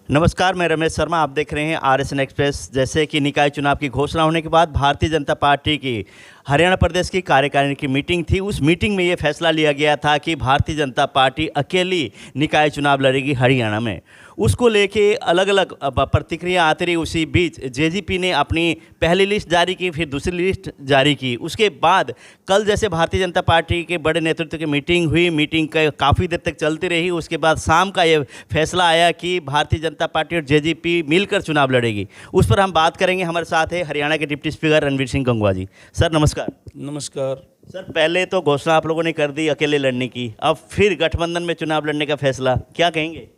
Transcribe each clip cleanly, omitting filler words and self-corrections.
नमस्कार, मैं रमेश शर्मा। आप देख रहे हैं आरएसएन एक्सप्रेस। जैसे कि निकाय चुनाव की घोषणा होने के बाद भारतीय जनता पार्टी की हरियाणा प्रदेश की कार्यकारिणी की मीटिंग थी। उस मीटिंग में ये फैसला लिया गया था कि भारतीय जनता पार्टी अकेली निकाय चुनाव लड़ेगी हरियाणा में। उसको लेके अलग अलग प्रतिक्रिया आती रही। उसी बीच जेजेपी ने अपनी पहली लिस्ट जारी की, फिर दूसरी लिस्ट जारी की। उसके बाद कल जैसे भारतीय जनता पार्टी के बड़े नेतृत्व की मीटिंग हुई, मीटिंग काफ़ी देर तक चलती रही। उसके बाद शाम का ये फैसला आया कि भारतीय जनता पार्टी और जेजेपी मिलकर चुनाव लड़ेगी। उस पर हम बात करेंगे। हमारे साथ है हरियाणा के डिप्टी स्पीकर रणवीर सिंह गंगवा जी। सर नमस्कार। नमस्कार सर, पहले तो घोषणा आप लोगों ने कर दी अकेले लड़ने की, अब फिर गठबंधन में चुनाव लड़ने का फैसला, क्या कहेंगे?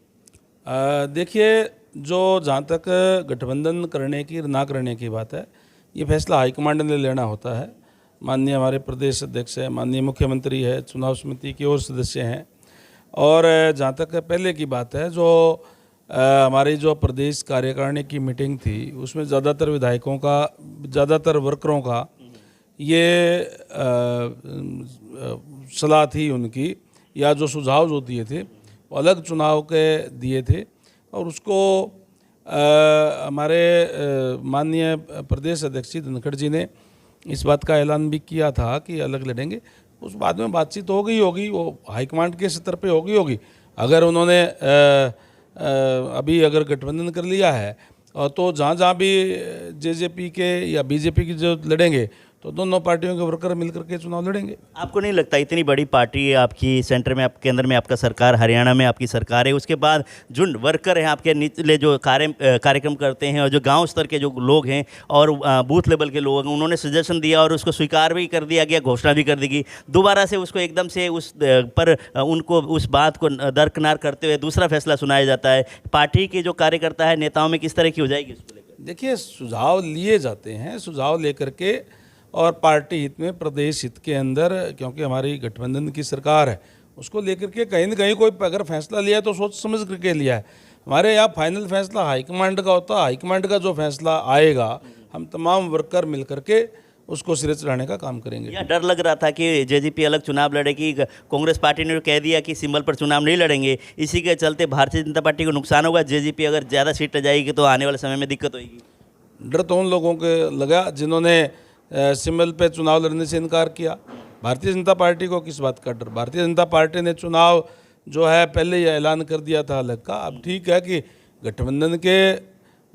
देखिए, जो जहाँ तक गठबंधन करने की ना करने की बात है, ये फैसला हाईकमांड ने लेना होता है। माननीय हमारे प्रदेश अध्यक्ष है, माननीय मुख्यमंत्री है, चुनाव समिति के और सदस्य हैं। और जहाँ तक पहले की बात है, जो हमारी जो प्रदेश कार्यकारिणी की मीटिंग थी, उसमें ज़्यादातर विधायकों का, ज़्यादातर वर्करों का ये सलाह थी उनकी, या जो सुझाव जो दिए थे वो अलग चुनाव के दिए थे। और उसको हमारे माननीय प्रदेश अध्यक्ष जी धनखड़ जी ने इस बात का ऐलान भी किया था कि अलग लड़ेंगे। उस बाद में बातचीत हो गई होगी, वो हाईकमांड के स्तर पे होगी। अगर उन्होंने अभी अगर गठबंधन कर लिया है तो जहाँ भी जेजेपी के या बीजेपी की जो लड़ेंगे, तो दोनों पार्टियों के वर्कर मिलकर के चुनाव लड़ेंगे। आपको नहीं लगता इतनी बड़ी पार्टी है आपकी, सेंटर में, आप केंद्र में आपका सरकार, हरियाणा में आपकी सरकार है, उसके बाद जो वर्कर हैं आपके निचले जो कार्यक्रम करते हैं और जो गांव स्तर के जो लोग हैं और बूथ लेवल के लोग हैं, उन्होंने सजेशन दिया और उसको स्वीकार भी कर दिया गया, घोषणा भी कर दी गई। दोबारा से उसको एकदम से उस पर उनको उस बात को दरकिनार करते हुए दूसरा फैसला सुनाया जाता है। पार्टी के जो कार्यकर्ता है, नेताओं में किस तरह की हो जाएगी उसको लेकर? देखिए, सुझाव लिए जाते हैं, सुझाव लेकर के और पार्टी हित में, प्रदेश हित के अंदर, क्योंकि हमारी गठबंधन की सरकार है, उसको लेकर के कहीं न कहीं कोई अगर फैसला लिया तो सोच समझ करके लिया है। हमारे यहाँ फाइनल फैसला हाईकमांड का होता है। हाईकमांड का जो फैसला आएगा, हम तमाम वर्कर मिल करके उसको सिरे चढ़ाने का काम करेंगे। यह डर लग रहा था कि जेजेपी अलग चुनाव लड़ेगी, कांग्रेस पार्टी ने कह दिया कि सिंबल पर चुनाव नहीं लड़ेंगे, इसी के चलते भारतीय जनता पार्टी को नुकसान होगा, जेजेपी अगर ज़्यादा सीट जाएगी तो आने वाले समय में दिक्कत होगी। डर तो उन लोगों के लगा जिन्होंने सिंबल पे चुनाव लड़ने से इनकार किया। भारतीय जनता पार्टी को किस बात का डर? भारतीय जनता पार्टी ने चुनाव जो है पहले ही ऐलान कर दिया था अलग का। अब ठीक है कि गठबंधन के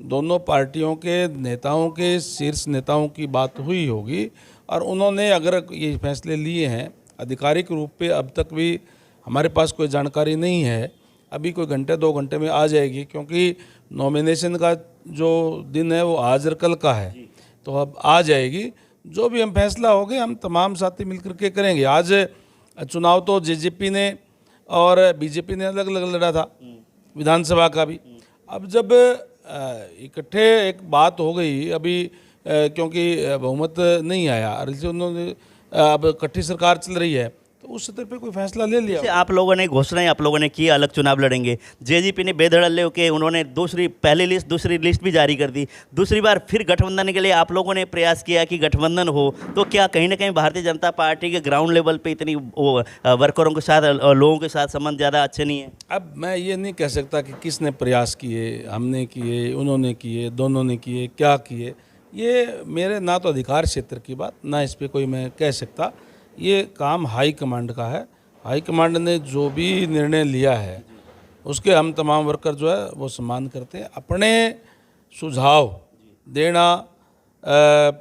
दोनों पार्टियों के नेताओं के, शीर्ष नेताओं की बात हुई होगी और उन्होंने अगर ये फैसले लिए हैं आधिकारिक रूप पे, अब तक भी हमारे पास कोई जानकारी नहीं है। अभी कोई घंटे 2 घंटे में आ जाएगी, क्योंकि नॉमिनेशन का जो दिन है वो आज और कल का है, तो अब आ जाएगी। जो भी हम फैसला हो गए, हम तमाम साथी मिलकर के करेंगे। आज चुनाव तो जेजेपी ने और बीजेपी ने अलग अलग लड़ा था, विधानसभा का भी। अब जब इकट्ठे एक बात हो गई अभी, क्योंकि बहुमत नहीं आया और इसलिए उन्होंने अब इकट्ठी सरकार चल रही है, तो उस स्तर पे कोई फैसला ले लिया। आप लोगों ने घोषणाएं आप लोगों ने की अलग चुनाव लड़ेंगे, जेजेपी ने बेधड़ल्ले होकर उन्होंने पहली लिस्ट दूसरी लिस्ट भी जारी कर दी। दूसरी बार फिर गठबंधन के लिए आप लोगों ने प्रयास किया कि गठबंधन हो, तो क्या कहीं ना कहीं भारतीय जनता पार्टी के ग्राउंड लेवल पे इतनी वर्करों के साथ, लोगों के साथ संबंध ज़्यादा अच्छे नहीं है? अब मैं ये नहीं कह सकता कि किसने प्रयास किए, हमने किए, उन्होंने किए, दोनों ने किए, क्या किए। ये मेरे ना तो अधिकार क्षेत्र की बात, ना इस पर कोई मैं कह सकता। ये काम हाई कमांड का है। हाई कमांड ने जो भी निर्णय लिया है उसके हम तमाम वर्कर जो है वो सम्मान करते हैं। अपने सुझाव देना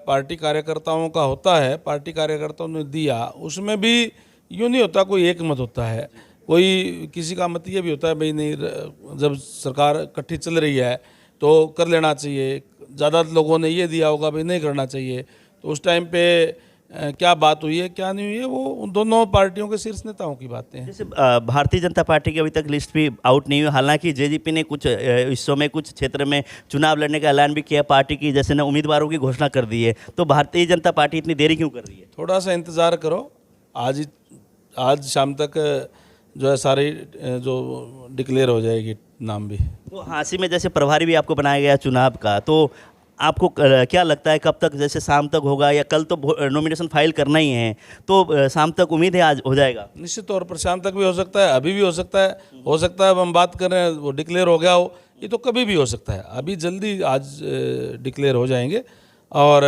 पार्टी कार्यकर्ताओं का होता है, पार्टी कार्यकर्ताओं ने दिया, उसमें भी यूँ नहीं होता कोई एक मत होता है। कोई किसी का मत ये भी होता है भाई नहीं, जब सरकार इकट्ठी चल रही है तो कर लेना चाहिए। ज़्यादा लोगों ने ये दिया होगा भाई नहीं करना चाहिए। तो उस टाइम पे क्या बात हुई है, क्या नहीं हुई है, वो उन दोनों पार्टियों के शीर्ष नेताओं की बातें हैं। जैसे भारतीय जनता पार्टी की अभी तक लिस्ट भी आउट नहीं हुई, हालांकि जेजेपी ने कुछ हिस्सों में, कुछ क्षेत्र में चुनाव लड़ने का ऐलान भी किया पार्टी की, जैसे ना उम्मीदवारों की घोषणा कर दी है। तो भारतीय जनता पार्टी इतनी देरी क्यों कर रही है? थोड़ा सा इंतज़ार करो, आज शाम तक जो है सारी जो डिक्लेयर हो जाएगी नाम भी। तो हांसी में जैसे प्रभारी भी आपको बनाया गया चुनाव का, तो आपको क्या लगता है कब तक, जैसे शाम तक होगा या कल तो नॉमिनेशन फाइल करना ही है, तो शाम तक उम्मीद है आज हो जाएगा? निश्चित तौर पर शाम तक भी हो सकता है, अभी भी हो सकता है। अब हम बात कर रहे हैं वो डिक्लेयर हो गया हो, ये तो कभी भी हो सकता है। अभी जल्दी आज डिक्लेयर हो जाएंगे और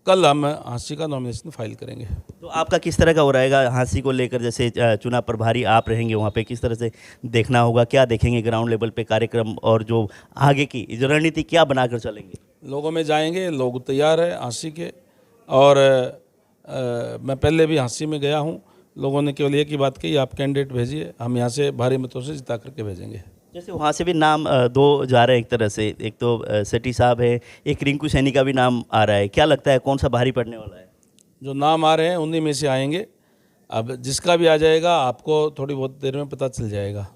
कल हम हाँसी का नॉमिनेशन फाइल करेंगे। तो आपका किस तरह का हो रहेगा हाँसी को लेकर, जैसे चुनाव प्रभारी आप रहेंगे वहाँ पे, किस तरह से देखना होगा, क्या देखेंगे ग्राउंड लेवल पे कार्यक्रम और जो आगे की जो रणनीति क्या बनाकर चलेंगे? लोगों में जाएंगे, लोग तैयार है हाँसी के, और मैं पहले भी हाँसी में गया हूँ। लोगों ने केवल एक ही बात कही, आप कैंडिडेट भेजिए, हम यहाँ से भारी मतों से जिता करके भेजेंगे। जैसे वहाँ से भी नाम दो जा रहे हैं एक तरह से, एक तो सेठी साहब है, एक रिंकू सैनी का भी नाम आ रहा है, क्या लगता है कौन सा भारी पड़ने वाला है? जो नाम आ रहे हैं उन्हीं में से आएंगे। अब जिसका भी आ जाएगा आपको थोड़ी बहुत देर में पता चल जाएगा।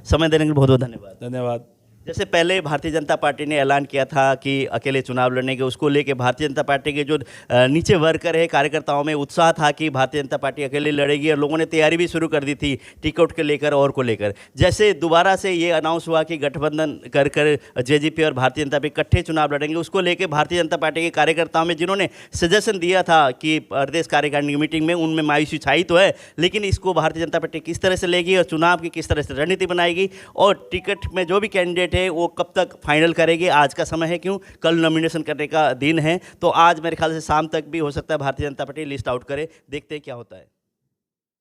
समय देने के लिए बहुत बहुत धन्यवाद। धन्यवाद। जैसे पहले भारतीय जनता पार्टी ने ऐलान किया था कि अकेले चुनाव लड़ने के, उसको लेके भारतीय जनता पार्टी के जो नीचे वर्कर है, कार्यकर्ताओं में उत्साह था कि भारतीय जनता पार्टी अकेले लड़ेगी और लोगों ने तैयारी भी शुरू कर दी थी टिकट को लेकर और को लेकर। जैसे दोबारा से ये अनाउंस हुआ कि गठबंधन कर कर जेजेपी और भारतीय जनता पार्टी इकट्ठे चुनाव लड़ेंगे, उसको लेकर भारतीय जनता पार्टी के कार्यकर्ताओं में जिन्होंने सजेशन दिया था कि प्रदेश कार्यकारिणी की मीटिंग में, उनमें मायूसी छाई तो है, लेकिन इसको भारतीय जनता पार्टी किस तरह से लेगी और चुनाव की किस तरह से रणनीति बनाएगी और टिकट में जो भी कैंडिडेट है वो कब तक फाइनल करेगी, आज का समय है, क्यों कल नॉमिनेशन करने का दिन है। तो आज मेरे ख्याल से शाम तक भी हो सकता है Bharatiya Janata party list out करे, देखते हैं क्या होता है।